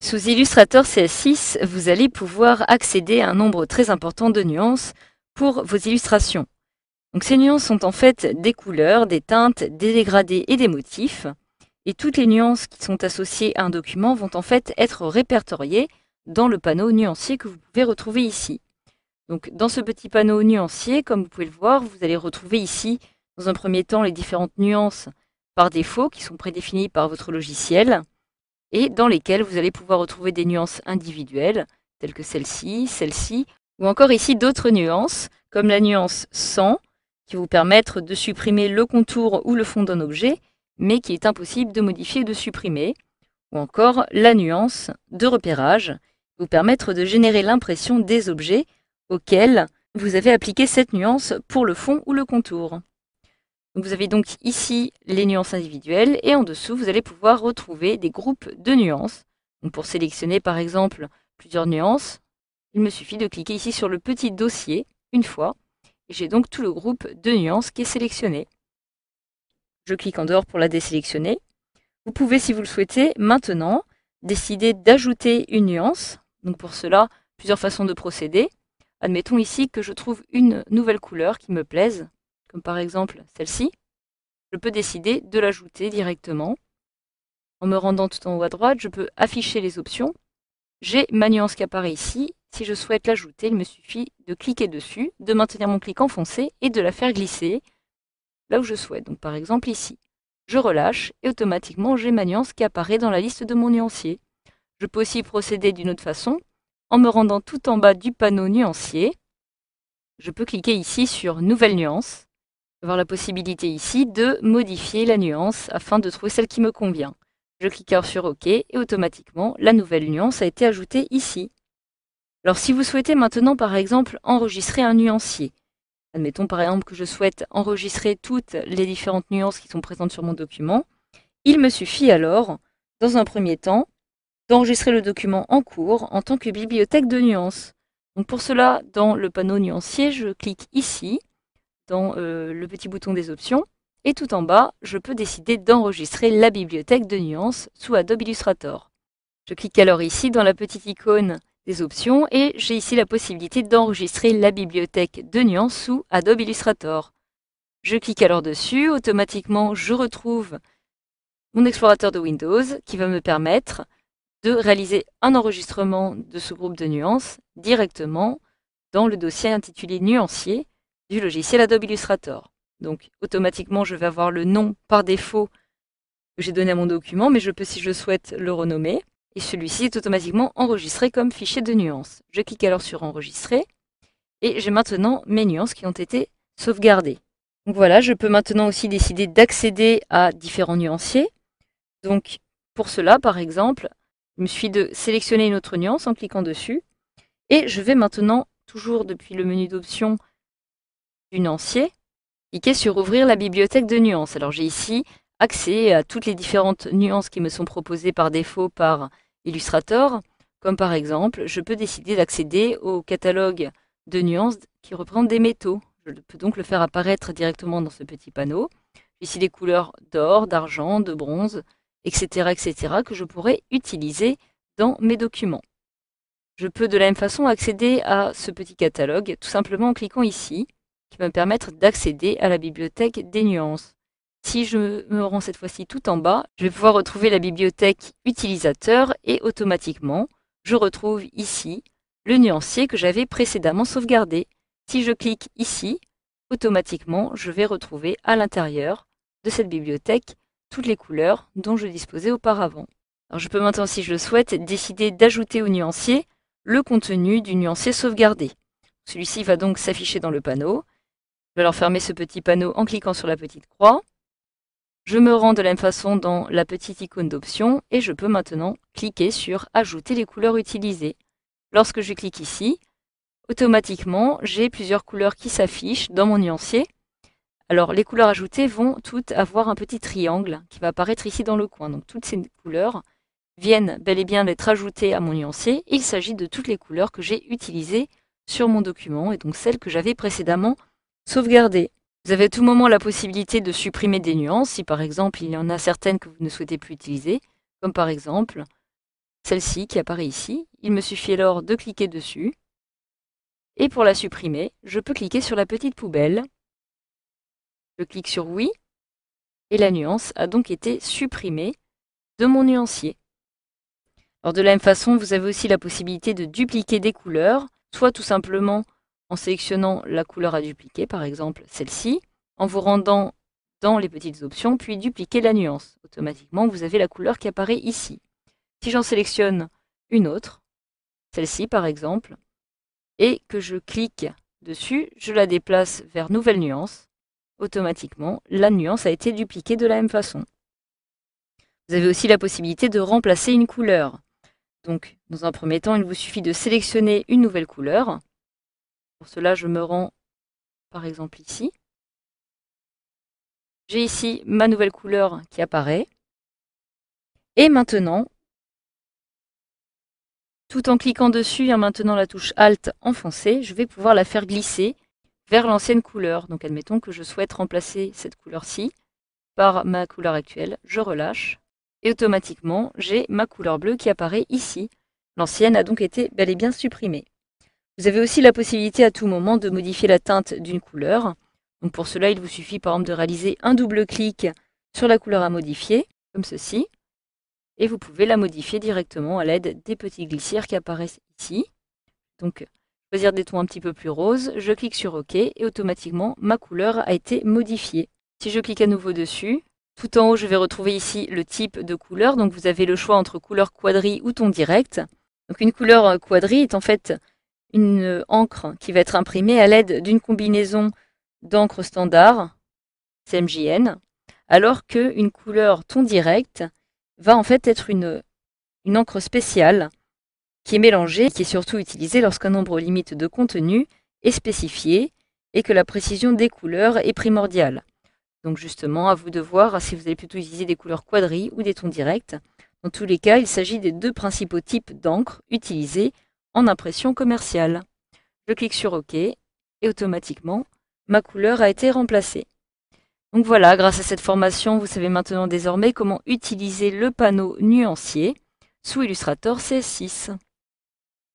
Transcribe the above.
Sous Illustrator CS6, vous allez pouvoir accéder à un nombre très important de nuances pour vos illustrations. Donc ces nuances sont en fait des couleurs, des teintes, des dégradés et des motifs. Et toutes les nuances qui sont associées à un document vont en fait être répertoriées dans le panneau nuancier que vous pouvez retrouver ici. Donc dans ce petit panneau nuancier, comme vous pouvez le voir, vous allez retrouver ici, dans un premier temps, les différentes nuances par défaut qui sont prédéfinies par votre logiciel et dans lesquelles vous allez pouvoir retrouver des nuances individuelles, telles que celle-ci, ou encore ici d'autres nuances, comme la nuance sans, qui va vous permettre de supprimer le contour ou le fond d'un objet, mais qui est impossible de modifier ou de supprimer, ou encore la nuance de repérage, qui va vous permettre de générer l'impression des objets auxquels vous avez appliqué cette nuance pour le fond ou le contour. Vous avez donc ici les nuances individuelles et en dessous, vous allez pouvoir retrouver des groupes de nuances. Donc pour sélectionner par exemple plusieurs nuances, il me suffit de cliquer ici sur le petit dossier une fois et j'ai donc tout le groupe de nuances qui est sélectionné. Je clique en dehors pour la désélectionner. Vous pouvez, si vous le souhaitez, maintenant décider d'ajouter une nuance. Donc pour cela, plusieurs façons de procéder. Admettons ici que je trouve une nouvelle couleur qui me plaise, comme par exemple celle-ci. Je peux décider de l'ajouter directement. En me rendant tout en haut à droite, je peux afficher les options. J'ai ma nuance qui apparaît ici. Si je souhaite l'ajouter, il me suffit de cliquer dessus, de maintenir mon clic enfoncé et de la faire glisser là où je souhaite. Donc par exemple ici. Je relâche et automatiquement j'ai ma nuance qui apparaît dans la liste de mon nuancier. Je peux aussi procéder d'une autre façon. En me rendant tout en bas du panneau nuancier, je peux cliquer ici sur Nouvelle nuance, avoir la possibilité ici de modifier la nuance afin de trouver celle qui me convient. Je clique alors sur OK et automatiquement la nouvelle nuance a été ajoutée ici. Alors si vous souhaitez maintenant par exemple enregistrer un nuancier, admettons par exemple que je souhaite enregistrer toutes les différentes nuances qui sont présentes sur mon document, il me suffit alors, dans un premier temps, d'enregistrer le document en cours en tant que bibliothèque de nuances. Donc pour cela, dans le panneau nuancier, je clique ici, dans le petit bouton des options, et tout en bas, je peux décider d'enregistrer la bibliothèque de nuances sous Adobe Illustrator. Je clique alors ici dans la petite icône des options et j'ai ici la possibilité d'enregistrer la bibliothèque de nuances sous Adobe Illustrator. Je clique alors dessus, automatiquement je retrouve mon explorateur de Windows qui va me permettre de réaliser un enregistrement de ce groupe de nuances directement dans le dossier intitulé Nuancier du logiciel Adobe Illustrator. Donc automatiquement, je vais avoir le nom par défaut que j'ai donné à mon document, mais je peux, si je souhaite, le renommer. Et celui-ci est automatiquement enregistré comme fichier de nuances. Je clique alors sur Enregistrer et j'ai maintenant mes nuances qui ont été sauvegardées. Donc voilà, je peux maintenant aussi décider d'accéder à différents nuanciers. Donc pour cela, par exemple, il me suffit de sélectionner une autre nuance en cliquant dessus. Et je vais maintenant, toujours depuis le menu d'options du nuancier, cliquer sur Ouvrir la bibliothèque de nuances. Alors j'ai ici accès à toutes les différentes nuances qui me sont proposées par défaut par Illustrator, comme par exemple, je peux décider d'accéder au catalogue de nuances qui représente des métaux. Je peux donc le faire apparaître directement dans ce petit panneau. J'ai ici les couleurs d'or, d'argent, de bronze, etc., que je pourrais utiliser dans mes documents. Je peux de la même façon accéder à ce petit catalogue tout simplement en cliquant ici, qui va me permettre d'accéder à la bibliothèque des nuances. Si je me rends cette fois-ci tout en bas, je vais pouvoir retrouver la bibliothèque utilisateur et automatiquement, je retrouve ici le nuancier que j'avais précédemment sauvegardé. Si je clique ici, automatiquement, je vais retrouver à l'intérieur de cette bibliothèque toutes les couleurs dont je disposais auparavant. Alors je peux maintenant, si je le souhaite, décider d'ajouter au nuancier le contenu du nuancier sauvegardé. Celui-ci va donc s'afficher dans le panneau. Je vais alors fermer ce petit panneau en cliquant sur la petite croix. Je me rends de la même façon dans la petite icône d'options et je peux maintenant cliquer sur Ajouter les couleurs utilisées. Lorsque je clique ici, automatiquement, j'ai plusieurs couleurs qui s'affichent dans mon nuancier. Alors, les couleurs ajoutées vont toutes avoir un petit triangle qui va apparaître ici dans le coin. Donc, toutes ces couleurs viennent bel et bien d'être ajoutées à mon nuancier. Il s'agit de toutes les couleurs que j'ai utilisées sur mon document et donc celles que j'avais précédemment sauvegardées. Vous avez à tout moment la possibilité de supprimer des nuances si par exemple il y en a certaines que vous ne souhaitez plus utiliser, comme par exemple celle-ci qui apparaît ici. Il me suffit alors de cliquer dessus. Et pour la supprimer, je peux cliquer sur la petite poubelle. Je clique sur oui. Et la nuance a donc été supprimée de mon nuancier. Alors de la même façon, vous avez aussi la possibilité de dupliquer des couleurs, soit tout simplement en sélectionnant la couleur à dupliquer, par exemple celle-ci, en vous rendant dans les petites options, puis dupliquer la nuance. Automatiquement, vous avez la couleur qui apparaît ici. Si j'en sélectionne une autre, celle-ci par exemple, et que je clique dessus, je la déplace vers Nouvelle nuance, automatiquement, la nuance a été dupliquée de la même façon. Vous avez aussi la possibilité de remplacer une couleur. Donc, dans un premier temps, il vous suffit de sélectionner une nouvelle couleur. Pour cela, je me rends par exemple ici. J'ai ici ma nouvelle couleur qui apparaît. Et maintenant, tout en cliquant dessus et en maintenant la touche Alt enfoncée, je vais pouvoir la faire glisser vers l'ancienne couleur. Donc admettons que je souhaite remplacer cette couleur-ci par ma couleur actuelle. Je relâche et automatiquement, j'ai ma couleur bleue qui apparaît ici. L'ancienne a donc été bel et bien supprimée. Vous avez aussi la possibilité à tout moment de modifier la teinte d'une couleur. Donc pour cela, il vous suffit par exemple de réaliser un double clic sur la couleur à modifier, comme ceci. Et vous pouvez la modifier directement à l'aide des petits glissières qui apparaissent ici. Donc, choisir des tons un petit peu plus roses, je clique sur OK et automatiquement, ma couleur a été modifiée. Si je clique à nouveau dessus, tout en haut, je vais retrouver ici le type de couleur. Donc, vous avez le choix entre couleur quadri ou ton direct. Donc, une couleur quadri est en fait une encre qui va être imprimée à l'aide d'une combinaison d'encre standard, CMJN, alors qu'une couleur ton direct va en fait être une encre spéciale qui est mélangée et qui est surtout utilisée lorsqu'un nombre limite de contenu est spécifié et que la précision des couleurs est primordiale. Donc justement, à vous de voir si vous allez plutôt utiliser des couleurs quadri ou des tons directs. Dans tous les cas, il s'agit des deux principaux types d'encre utilisés en impression commerciale. Je clique sur OK et automatiquement, ma couleur a été remplacée. Donc voilà, grâce à cette formation, vous savez maintenant désormais comment utiliser le panneau nuancier sous Illustrator CS6.